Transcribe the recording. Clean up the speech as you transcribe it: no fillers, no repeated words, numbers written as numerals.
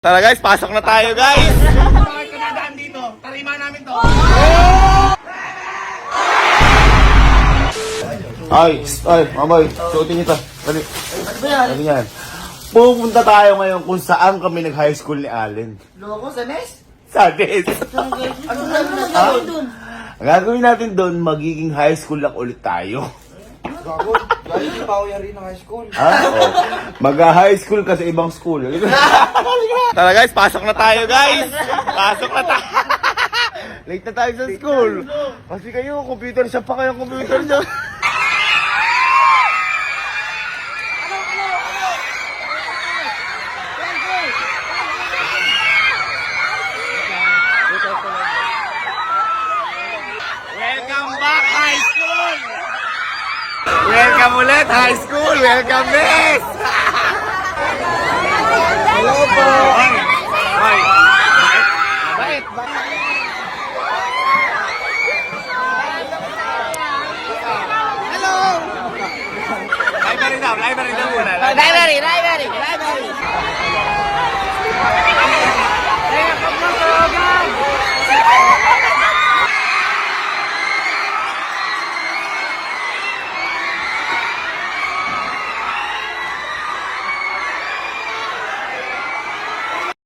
Tara guys, pasok na tayo guys! Bakit ka nadaan dito? Tarima namin to. Ay, mamay, suotin niyo to. Dali. Ano yan? Pupunta tayo ngayon kung saan kami nag-high school ni Allen. Loko sa nest? Sa Des. Ano gagawin doon? Ang gagawin natin doon, magiging high school lang ulit tayo. Gago, dahil hindi pa ako yari ng high school. Ha? Oh. Mag-high school ka sa ibang school. Tara guys, pasok na tayo guys! Pasok na tayo! Late na tayo sa school. Kasi kayo, computer shop pa kayong computer nyo. Welcome back, high school! Welcome ulit, high school! Welcome, miss! Hello po! Hoy! Bakit? Hello! Library na muna. Library!